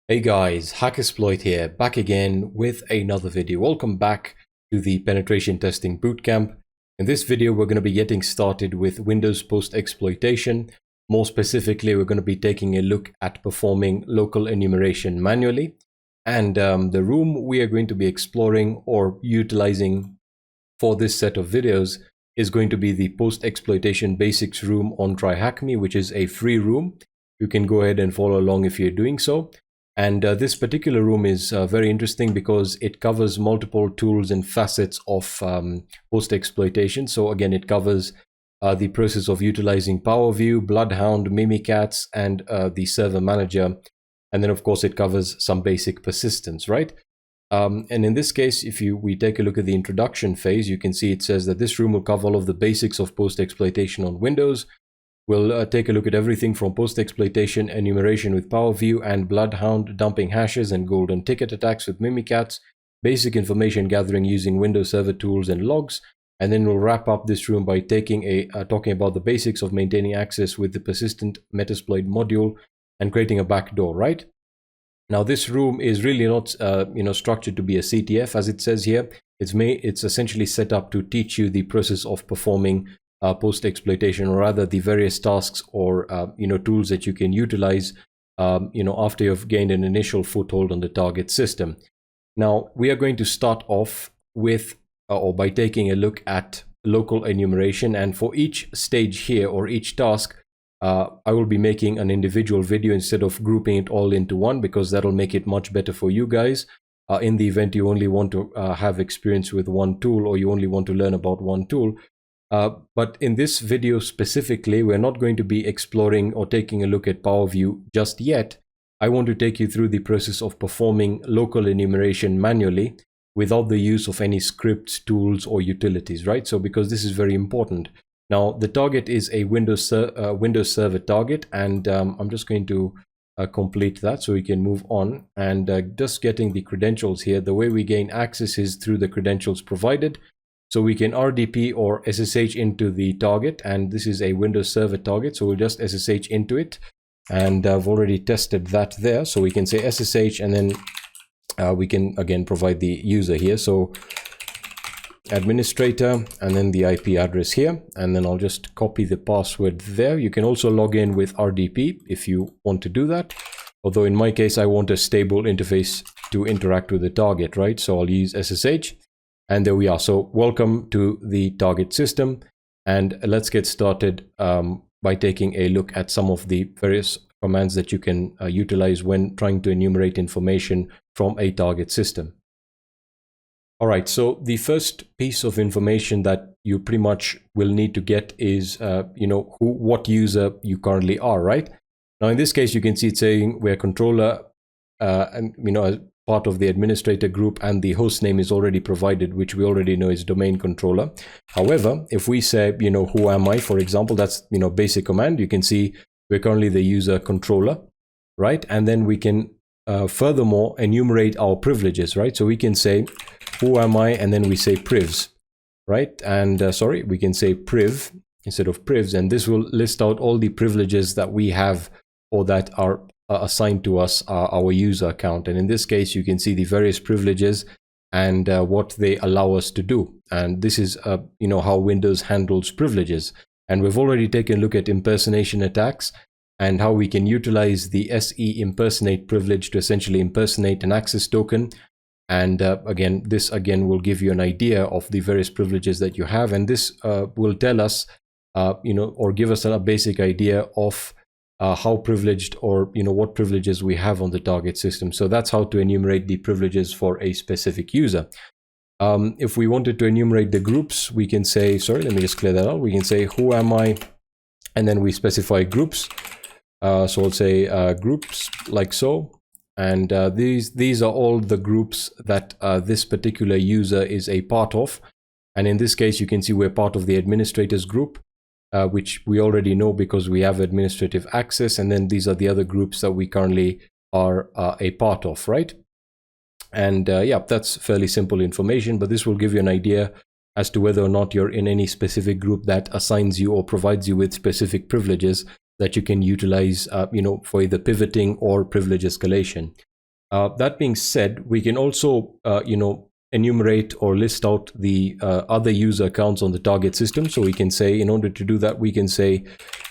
Hey guys, HackerSploit here, back again with another video. Welcome back to the penetration testing bootcamp. In this video, we're going to be getting started with Windows post-exploitation. More specifically, we're going to be taking a look at performing local enumeration manually. And the room we are going to be exploring or utilizing for this set of videos is going to be the post-exploitation basics room on TryHackMe, which is a free room. You can go ahead and follow along if you're doing so. And this particular room is very interesting because it covers multiple tools and facets of post-exploitation. So again, it covers the process of utilizing PowerView, Bloodhound, Mimikatz, and the server manager. And then of course it covers some basic persistence, right? And in this case, if we take a look at the introduction phase, you can see it says that this room will cover all of the basics of post-exploitation on Windows. We'll take a look at everything from post-exploitation, enumeration with PowerView and Bloodhound, dumping hashes and golden ticket attacks with Mimikatz, basic information gathering using Windows Server tools and logs, and then we'll wrap up this room by talking about the basics of maintaining access with the persistent Metasploit module and creating a backdoor, right? Now this room is really not structured to be a CTF as it says here. It's essentially set up to teach you the process of performing post-exploitation, or rather the various tasks or tools that you can utilize after you've gained an initial foothold on the target system. Now we are going to start off with by taking a look at local enumeration, and for each stage here or each task I will be making an individual video instead of grouping it all into one, because that'll make it much better for you guys in the event you only want to have experience with one tool, or you only want to learn about one tool. But in this video specifically, we're not going to be exploring or taking a look at PowerView just yet. I want to take you through the process of performing local enumeration manually without the use of any scripts, tools, or utilities, right? So because this is very important. Now, the target is a Windows Server target, and I'm just going to complete that so we can move on. And just getting the credentials here, the way we gain access is through the credentials provided. So we can RDP or SSH into the target, and this is a Windows Server target, so we'll just SSH into it, and I've already tested that there. So we can say SSH, and then we can again provide the user here, so administrator, and then the IP address here, and then I'll just copy the password there. You can also log in with RDP if you want to do that, although in my case I want a stable interface to interact with the target, right? So I'll use SSH. And there we are. So welcome to the target system, and let's get started by taking a look at some of the various commands that you can utilize when trying to enumerate information from a target system. All right, so the first piece of information that you pretty much will need to get is what user you currently are, right? Now in this case, you can see it's saying we're controller, and as part of the administrator group, and the host name is already provided, which we already know is domain controller. However, if we say, who am I, for example, that's, basic command, you can see we're currently the user controller, right? And then we can furthermore enumerate our privileges, right? So we can say, who am I? And then we say privs, right? And we can say priv instead of privs, and this will list out all the privileges that we have or that are assigned to us our user account. And in this case, you can see the various privileges and what they allow us to do. And this is how Windows handles privileges. And we've already taken a look at impersonation attacks and how we can utilize the SE impersonate privilege to essentially impersonate an access token. And this will give you an idea of the various privileges that you have, and this will tell us or give us a basic idea of how privileged or what privileges we have on the target system. So that's how to enumerate the privileges for a specific user. If we wanted to enumerate the groups, we can say, let me just clear that out. We can say, who am I? And then we specify groups. So I'll say groups like so. And these are all the groups that this particular user is a part of. And in this case, you can see we're part of the administrators group, which we already know because we have administrative access. And then these are the other groups that we currently are a part of, right? And that's fairly simple information, but this will give you an idea as to whether or not you're in any specific group that assigns you or provides you with specific privileges that you can utilize, for either pivoting or privilege escalation. That being said, we can also, enumerate or list out the other user accounts on the target system. So we can say, in order to do that, we can say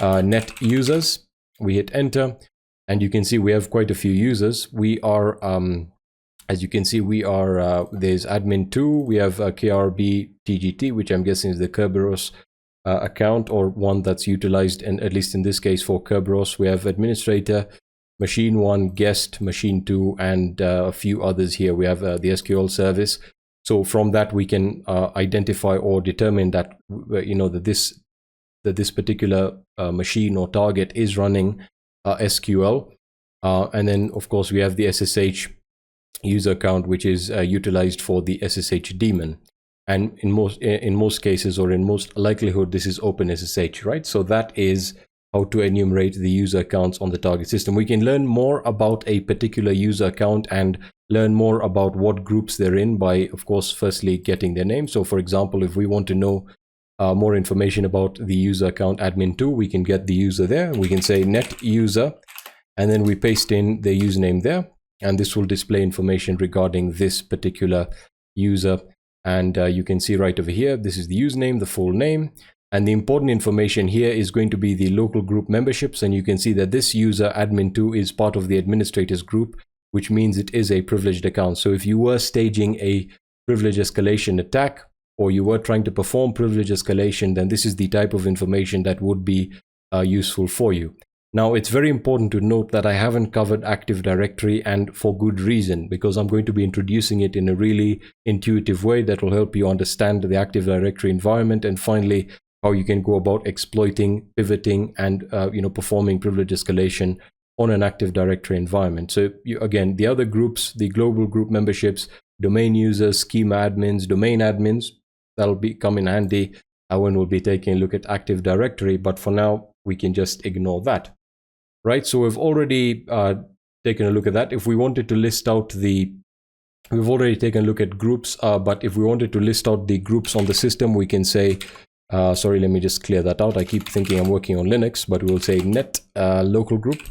net users. We hit enter, and you can see we have quite a few users. We are, as you can see, we are, there's admin2, we have KRB TGT, which I'm guessing is the Kerberos account, or one that's utilized, and at least in this case for Kerberos. We have administrator, machine1, guest, machine2, and a few others here. We have the SQL service. So from that we can identify or determine that that this particular machine or target is running SQL. And then of course we have the SSH user account, which is utilized for the SSH daemon. And in most cases, or in most likelihood, this is OpenSSH, right? So that is how to enumerate the user accounts on the target system. We can learn more about a particular user account and learn more about what groups they're in by, of course, firstly getting their name. So for example, if we want to know more information about the user account admin2, we can get the user there. We can say net user, and then we paste in the username there, and this will display information regarding this particular user. And you can see right over here, this is the username, the full name. And the important information here is going to be the local group memberships. And you can see that this user admin2 is part of the administrators group, which means it is a privileged account. So if you were staging a privilege escalation attack, or you were trying to perform privilege escalation, then this is the type of information that would be useful for you. Now, it's very important to note that I haven't covered Active Directory, and for good reason, because I'm going to be introducing it in a really intuitive way that will help you understand the Active Directory environment, and finally, how you can go about exploiting, pivoting, and performing privilege escalation on an Active Directory environment. So again, the other groups, the global group memberships, domain users, schema admins, domain admins, that'll come in handy when we'll be taking a look at Active Directory. But for now, we can just ignore that. Right, so we've already taken a look at that. If we wanted to list out we've already taken a look at groups, but if we wanted to list out the groups on the system, we can say, sorry, let me just clear that out. I keep thinking I'm working on Linux, but we'll say net local group,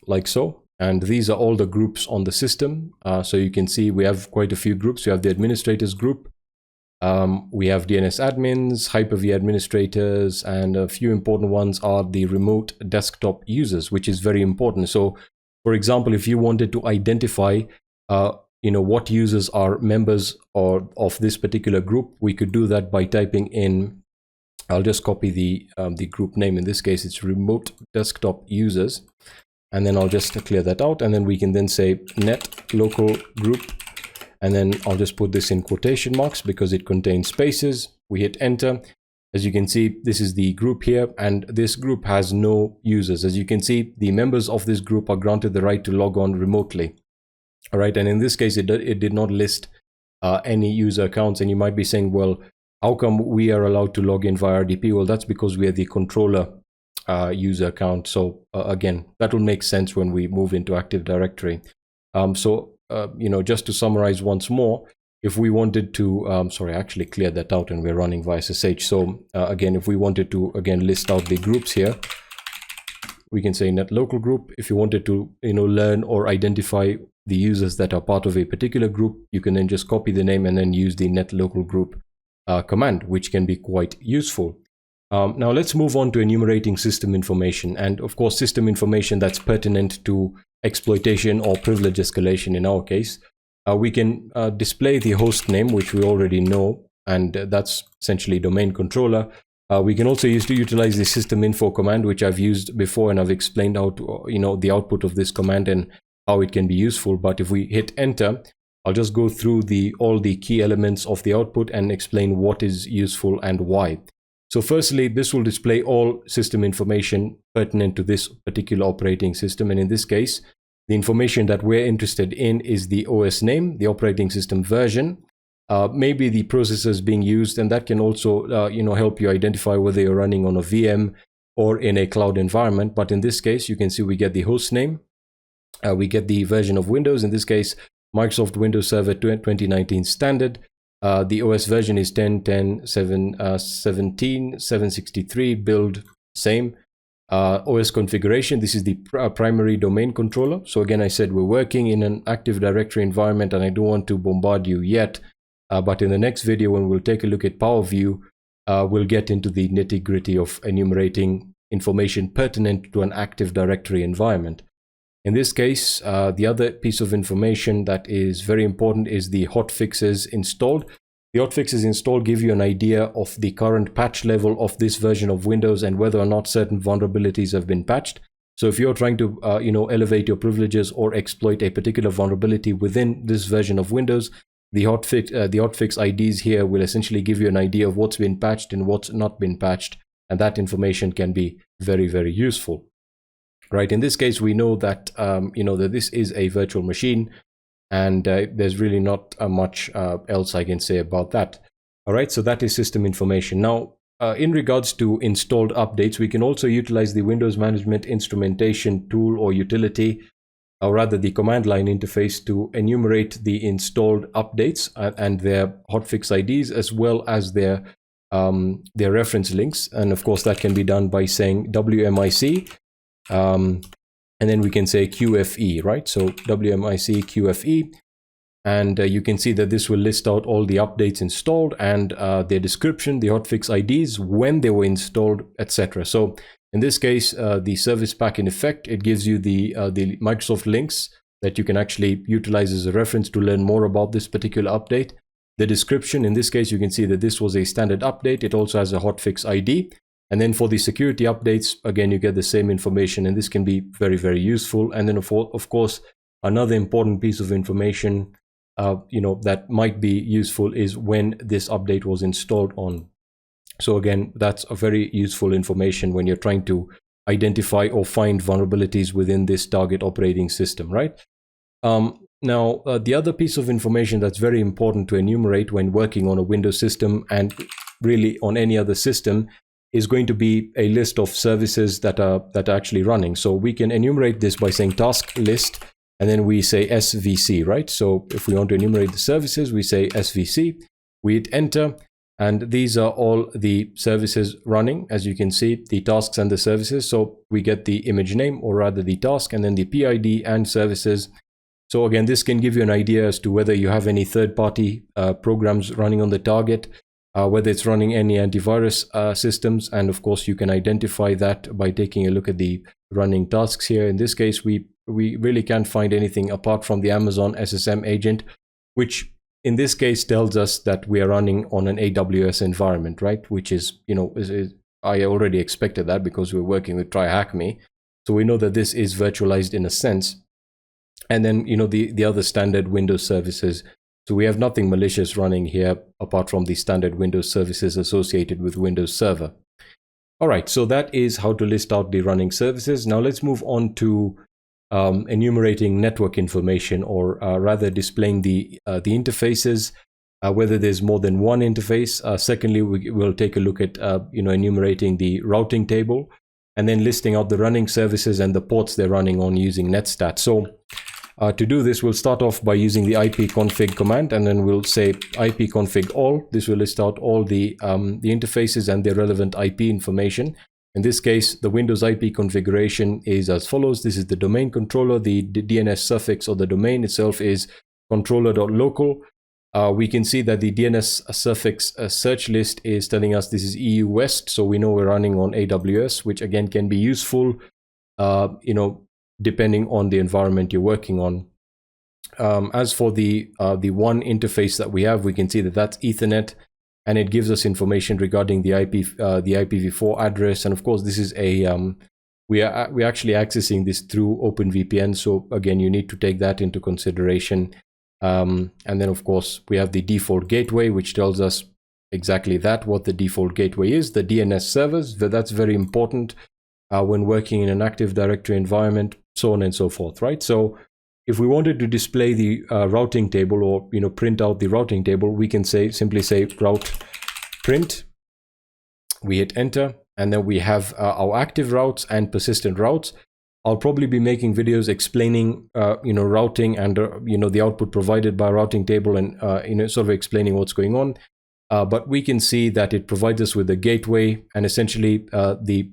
like so. And these are all the groups on the system. So you can see we have quite a few groups. We have the administrators group. We have DNS admins, Hyper-V administrators, and a few important ones are the remote desktop users, which is very important. So, for example, if you wanted to identify, what users are members of this particular group, we could do that by typing in. I'll just copy the group name. In this case, it's remote desktop users, and then I'll just clear that out, and then we can then say net local group. And then I'll just put this in quotation marks because it contains spaces. We hit enter. As you can see, this is the group here, and this group has no users. As you can see, the members of this group are granted the right to log on remotely. All right, and in this case, it did not list any user accounts. And you might be saying, well, how come we are allowed to log in via RDP? Well, that's because we are the controller user account. So again, that will make sense when we move into Active Directory. Just to summarize once more, if we wanted to, sorry, I actually cleared that out and we're running via SSH. So again, if we wanted to, again, list out the groups here, we can say net local group. If you wanted to, learn or identify the users that are part of a particular group, you can then just copy the name and then use the net local group command, which can be quite useful. Now let's move on to enumerating system information, and of course, system information that's pertinent to exploitation or privilege escalation in our case. We can display the host name, which we already know, and that's essentially domain controller. We can also utilize the system info command, which I've used before, and I've explained out, the output of this command and how it can be useful. But if we hit enter, I'll just go through all the key elements of the output and explain what is useful and why. So firstly, this will display all system information pertinent to this particular operating system. And in this case, the information that we're interested in is the OS name, the operating system version, maybe the processors being used, and that can also help you identify whether you're running on a VM or in a cloud environment. But in this case, you can see we get the host name, we get the version of Windows, in this case, Microsoft Windows Server 2019 Standard. The OS version is 10.10.17, 763, build same. OS configuration. This is the primary domain controller. So again, I said we're working in an Active Directory environment, and I don't want to bombard you yet. But in the next video, when we'll take a look at PowerView, we'll get into the nitty-gritty of enumerating information pertinent to an Active Directory environment. In this case, the other piece of information that is very important is the hotfixes installed. The hotfixes installed give you an idea of the current patch level of this version of Windows and whether or not certain vulnerabilities have been patched. So if you're trying to elevate your privileges or exploit a particular vulnerability within this version of Windows, the hotfix IDs here will essentially give you an idea of what's been patched and what's not been patched, and that information can be very, very useful. Right, in this case, we know that that this is a virtual machine, and there's really not much else I can say about that. All right, so that is system information. Now, in regards to installed updates, we can also utilize the Windows Management Instrumentation tool or utility, or rather the command line interface, to enumerate the installed updates and their hotfix IDs, as well as their reference links. And of course, that can be done by saying WMIC. And then we can say QFE, right? So WMIC QFE, and you can see that this will list out all the updates installed and their description, the hotfix IDs, when they were installed, etc. So in this case, the service pack, in effect, it gives you the Microsoft links that you can actually utilize as a reference to learn more about this particular update. The description, in this case, you can see that this was a standard update. It also has a hotfix ID. And then for the security updates, again, you get the same information, and this can be very, very useful. And then of course, another important piece of information, that might be useful is when this update was installed on. So again, that's a very useful information when you're trying to identify or find vulnerabilities within this target operating system, right? Now, the other piece of information that's very important to enumerate when working on a Windows system and really on any other system is going to be a list of services that are actually running. So we can enumerate this by saying task list, and then we say SVC, right? So if we want to enumerate the services, we say SVC, we hit enter, and these are all the services running, as you can see, the tasks and the services. So we get the image name, or rather the task, and then the PID and services. So again, this can give you an idea as to whether you have any third-party programs running on the target, whether it's running any antivirus systems, and of course you can identify that by taking a look at the running tasks here. In this case, we really can't find anything apart from the Amazon SSM agent, which in this case tells us that we are running on an AWS environment, right? Which is, I already expected that because we're working with TryHackMe. So we know that this is virtualized in a sense. And then, the other standard Windows services. So we have nothing malicious running here apart from the standard Windows services associated with Windows Server. All right, so that is how to list out the running services. Now let's move on to enumerating network information, or rather displaying the interfaces, whether there's more than one interface. Secondly, we'll take a look at enumerating the routing table, and then listing out the running services and the ports they're running on using netstat. So to do this, we'll start off by using the ipconfig command, and then we'll say ipconfig all. This will list out all the interfaces and their relevant IP information. In this case, the Windows IP configuration is as follows. This is the domain controller. The DNS suffix or the domain itself is controller.local. We can see that the DNS suffix search list is telling us this is EU West, so we know we're running on AWS, which again can be useful, depending on the environment you're working on. As for the one interface that we have, we can see that that's Ethernet, and it gives us information regarding the IPv4 address. And of course, this is we're actually accessing this through OpenVPN. So again, you need to take that into consideration. And then of course, we have the default gateway, which tells us exactly that, what the default gateway is, the DNS servers. That's very important when working in an Active Directory environment, so on and so forth, right? So if we wanted to display the routing table, or print out the routing table, we can simply say route print. We hit enter, and then we have our active routes and persistent routes. I'll probably be making videos explaining routing and the output provided by routing table, and sort of explaining what's going on. But we can see that it provides us with a gateway, and essentially the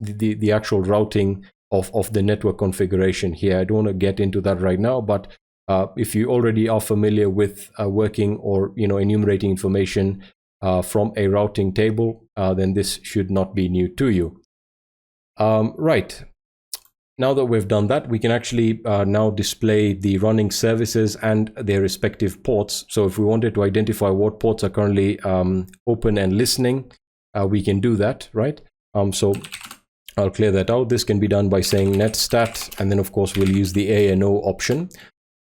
the actual routing of the network configuration here. I don't want to get into that right now, but if you already are familiar with working or enumerating information from a routing table, then this should not be new to you. Right. Now that we've done that, we can actually now display the running services and their respective ports. So if we wanted to identify what ports are currently open and listening, we can do that, right? So I'll clear that out. This can be done by saying netstat, and then of course we'll use the ANO option,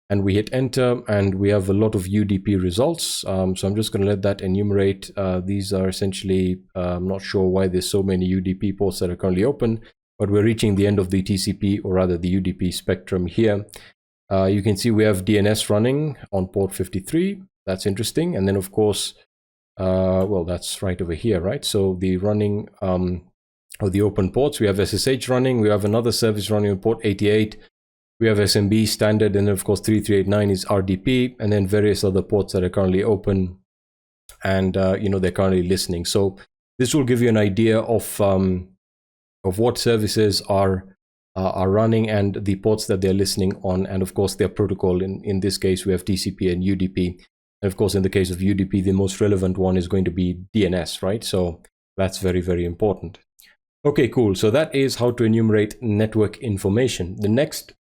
and we hit enter, and we have a lot of UDP results. So I'm just going to let that enumerate. These are essentially, I'm not sure why there's so many UDP ports that are currently open, but we're reaching the end of the TCP, or rather the UDP spectrum here. You can see we have DNS running on port 53. That's interesting. And then of course, well, that's right over here, right? So the running of the open ports, we have SSH running. We have another service running on port 88. We have SMB standard, and then of course 3389 is RDP, and then various other ports that are currently open, and they're currently listening. So this will give you an idea of what services are running and the ports that they're listening on, and of course their protocol. In this case, we have TCP and UDP, and of course in the case of UDP, the most relevant one is going to be DNS, right? So that's very, very important. Okay, cool. So that is how to enumerate network information. The next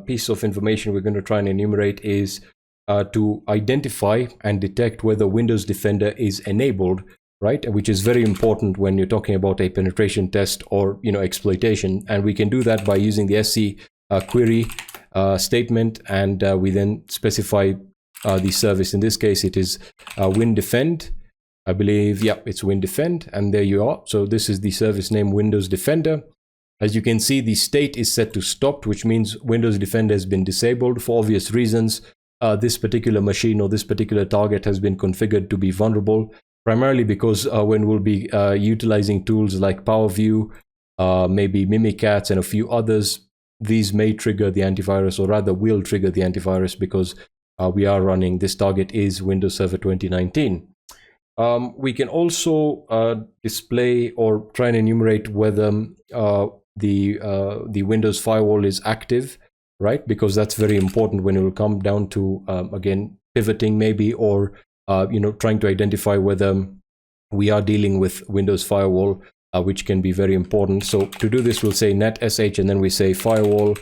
piece of information we're going to try and enumerate is to identify and detect whether Windows Defender is enabled, right? Which is very important when you're talking about a penetration test or exploitation. And we can do that by using the SC query statement, and we then specify the service. In this case, it is WinDefend. I believe, yeah, it's WinDefend, and there you are. So this is the service name, Windows Defender. As you can see, the state is set to stopped, which means Windows Defender has been disabled for obvious reasons. This particular machine or this particular target has been configured to be vulnerable, primarily because when we'll be utilizing tools like PowerView, maybe Mimikatz and a few others, these may trigger the antivirus, or rather will trigger the antivirus, because we are running, this target is Windows Server 2019. We can also display or try and enumerate whether the Windows Firewall is active, right? Because that's very important when it will come down to, again, pivoting maybe, or trying to identify whether we are dealing with Windows Firewall, which can be very important. So to do this, we'll say netsh, and then we say firewall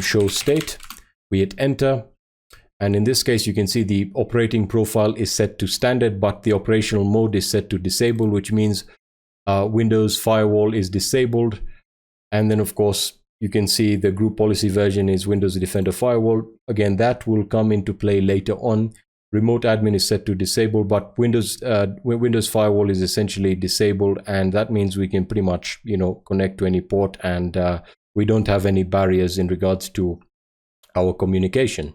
show state. We hit enter. And in this case, you can see the operating profile is set to standard, but the operational mode is set to disable, which means Windows Firewall is disabled. And then, of course, you can see the group policy version is Windows Defender Firewall. Again, that will come into play later on. Remote admin is set to disable, but Windows Firewall is essentially disabled, and that means we can pretty much connect to any port, and we don't have any barriers in regards to our communication.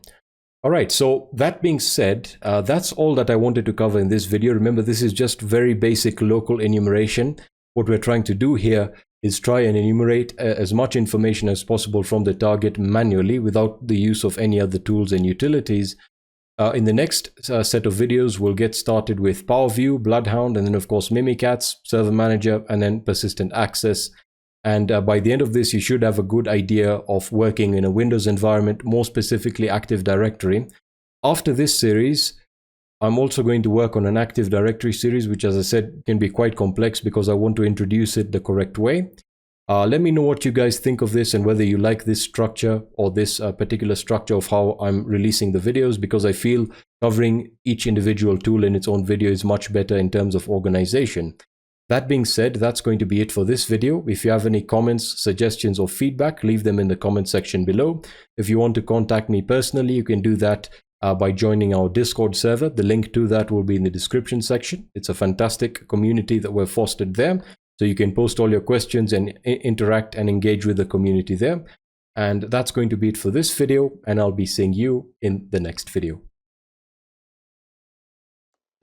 All right, so that being said, that's all that I wanted to cover in this video. Remember, this is just very basic local enumeration. What we're trying to do here is try and enumerate as much information as possible from the target manually without the use of any other tools and utilities. In the next set of videos, we'll get started with PowerView, Bloodhound, and then of course Mimikatz, Server Manager, and then Persistent Access. And by the end of this, you should have a good idea of working in a Windows environment, more specifically Active Directory. After this series, I'm also going to work on an Active Directory series, which, as I said, can be quite complex because I want to introduce it the correct way. Let me know what you guys think of this and whether you like this structure or this particular structure of how I'm releasing the videos, because I feel covering each individual tool in its own video is much better in terms of organization. That being said, that's going to be it for this video. If you have any comments, suggestions, or feedback, leave them in the comment section below. If you want to contact me personally, you can do that by joining our Discord server. The link to that will be in the description section. It's a fantastic community that we've fostered there. So you can post all your questions and interact and engage with the community there. And that's going to be it for this video, and I'll be seeing you in the next video.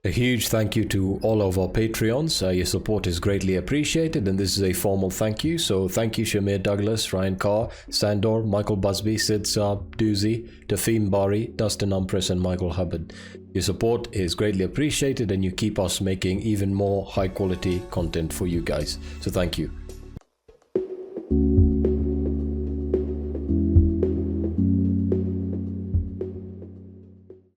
A huge thank you to all of our Patreons. Your support is greatly appreciated, and this is a formal thank you. So thank you Shamir Douglas, Ryan Carr, Sandor, Michael Busby, Sid Saab, Doozy, Tafim Bari, Dustin Umpress, and Michael Hubbard. Your support is greatly appreciated, and you keep us making even more high quality content for you guys. So thank you.